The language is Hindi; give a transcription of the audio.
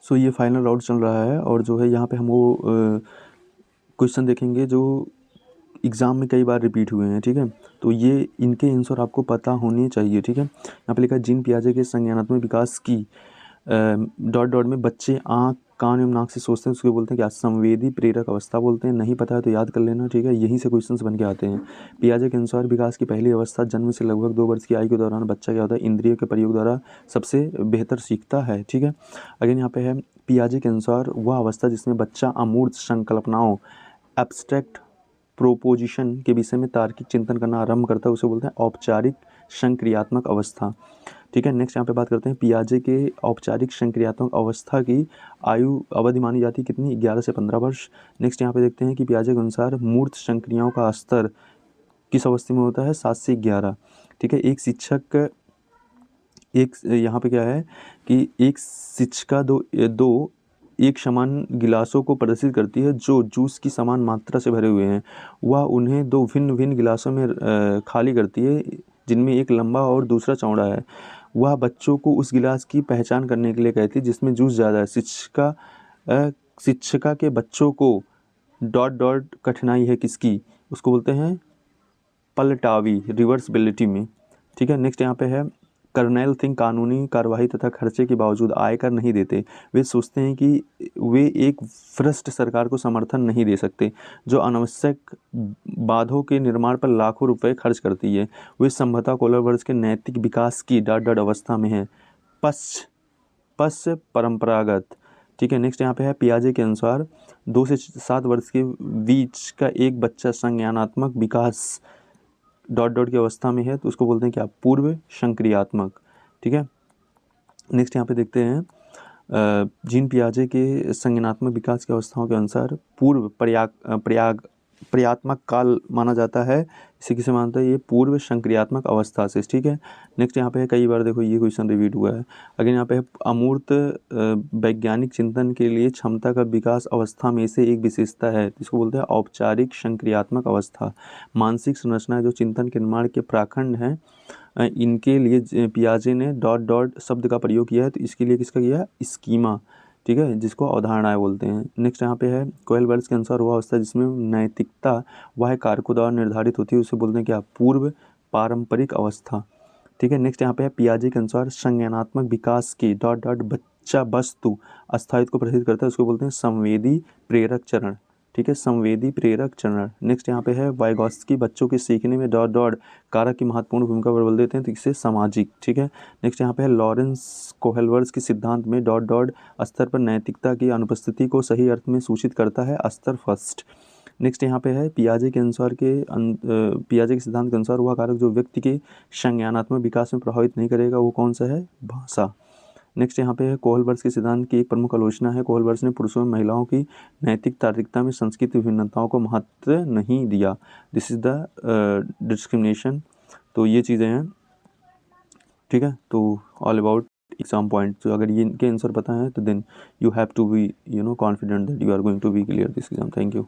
सो ये फाइनल राउंड चल रहा है और जो है यहाँ पे हम वो क्वेश्चन देखेंगे जो एग्ज़ाम में कई बार रिपीट हुए हैं, ठीक है। तो ये इनके आंसर आपको पता होने चाहिए, ठीक है। यहाँ पे लिखा है जीन पियाजे के संज्ञानात्मक विकास की डॉट डॉट में बच्चे आँख कान एवं नाक से सोचते हैं, उसको बोलते हैं क्या, संवेदी प्रेरक अवस्था बोलते हैं। नहीं पता है तो याद कर लेना, ठीक है। यहीं से क्वेश्चंस बन के आते हैं। पियाजे के अनुसार विकास की पहली अवस्था जन्म से लगभग 2 वर्ष की आयु के दौरान बच्चा क्या होता है, इंद्रियों के प्रयोग द्वारा सबसे बेहतर सीखता है, ठीक है। अगेन यहाँ पे है पियाजे के अनुसार वह अवस्था जिसमें बच्चा अमूर्त संकल्पनाओं एब्स्ट्रैक्ट प्रोपोजिशन के विषय में तार्किक चिंतन करना आरंभ करता है, उसे बोलते हैं औपचारिक संक्रियात्मक अवस्था, ठीक है। नेक्स्ट यहाँ पे बात करते हैं पियाजे के औपचारिक संक्रियात्मक अवस्था की आयु अवधि मानी जाती है कितनी, 11 से 15 वर्ष। नेक्स्ट यहाँ पे देखते हैं कि पियाजे के अनुसार मूर्त संक्रियाओं का स्तर किस अवस्था में होता है, 7 से 11, ठीक है। एक शिक्षक यहाँ पे क्या है कि एक शिक्षिका दो एक समान गिलासों को प्रदर्शित करती है जो जूस की समान मात्रा से भरे हुए हैं। वह उन्हें 2 भिन्न भिन्न गिलासों में खाली करती है जिनमें एक लंबा और दूसरा चौड़ा है। वह बच्चों को उस गिलास की पहचान करने के लिए कहती है जिसमें जूस ज़्यादा है। शिक्षिका के बच्चों को डॉट डॉट कठिनाई है किसकी, उसको बोलते हैं पलटावी रिवर्सबिलिटी में, ठीक है। नेक्स्ट यहाँ पे है कर्नेल सिंह कानूनी कार्यवाही तथा खर्चे के बावजूद आयकर नहीं देते। वे सोचते हैं कि वे एक भ्रष्ट सरकार को समर्थन नहीं दे सकते जो अनावश्यक बाधों के निर्माण पर लाखों रुपए खर्च करती है। वे संभवतः कोलर वर्ष के नैतिक विकास की डॉट डॉट अवस्था में है, पश्च परंपरागत, ठीक है। नेक्स्ट यहाँ पे है पियाजे के अनुसार 2 से 7 वर्ष के बीच का एक बच्चा संज्ञानात्मक विकास डॉट डॉट की अवस्था में है तो उसको बोलते हैं क्या, पूर्व संक्रियात्मक, ठीक है। नेक्स्ट यहाँ पे देखते हैं जीन पियाजे के संज्ञानात्मक विकास की अवस्थाओं के अनुसार पूर्व प्रयात्मक काल माना जाता है। इसे किसे मानता है, ये पूर्व संक्रियात्मक अवस्था से, ठीक है। नेक्स्ट यहाँ पे है कई बार देखो ये क्वेश्चन रिपीट हुआ है। अगेन यहाँ पे है अमूर्त वैज्ञानिक चिंतन के लिए क्षमता का विकास अवस्था में से एक विशेषता है, इसको बोलते हैं औपचारिक संक्रियात्मक अवस्था। मानसिक संरचना जो चिंतन के निर्माण के प्राखंड हैं इनके लिए पियाजे ने डॉट डॉट शब्द का प्रयोग किया है, तो इसके लिए किसका किया है, स्कीमा, ठीक है, जिसको अवधारणाएं बोलते हैं। नेक्स्ट यहाँ पे है कोहेलबर्ग के अनुसार वह अवस्था जिसमें नैतिकता वह कारकों द्वारा निर्धारित होती है उसे बोलते हैं क्या, पूर्व पारंपरिक अवस्था, ठीक है। नेक्स्ट यहाँ पे है पियाजे के अनुसार संज्ञानात्मक विकास की डॉट डॉट बच्चा वस्तु अस्थायित्व को प्रदर्शित करता है, उसको बोलते हैं संवेदी प्रेरक चरण, ठीक है, संवेदी प्रेरक चरण। नेक्स्ट यहाँ पे है वाइगॉत्स्की बच्चों के सीखने में डॉट डॉट कारक की महत्वपूर्ण भूमिका पर बल देते हैं, तो इससे सामाजिक, ठीक है। नेक्स्ट यहाँ पे है लॉरेंस कोहेलवर्स के सिद्धांत में डॉट डॉट स्तर पर नैतिकता की अनुपस्थिति को सही अर्थ में सूचित करता है, स्तर फर्स्ट। नेक्स्ट यहाँ पे है पियाजे के सिद्धांत के अनुसार वह कारक जो व्यक्ति के संज्ञानात्मक विकास में प्रभावित नहीं करेगा वो कौन सा है, भाषा। नेक्स्ट यहाँ पे है कोहलबर्स के सिद्धांत की एक प्रमुख आलोचना है, कोहलबर्स ने पुरुषों और महिलाओं की नैतिक तार्किकता में सांस्कृतिक विभिन्नताओं को महत्व नहीं दिया, दिस इज द डिस्क्रिमिनेशन। तो ये चीज़ें हैं, ठीक है। तो ऑल अबाउट एग्जाम पॉइंट, तो अगर ये इनके आंसर पता है तो then you have to be confident that you are going to be clear this exam. Thank you.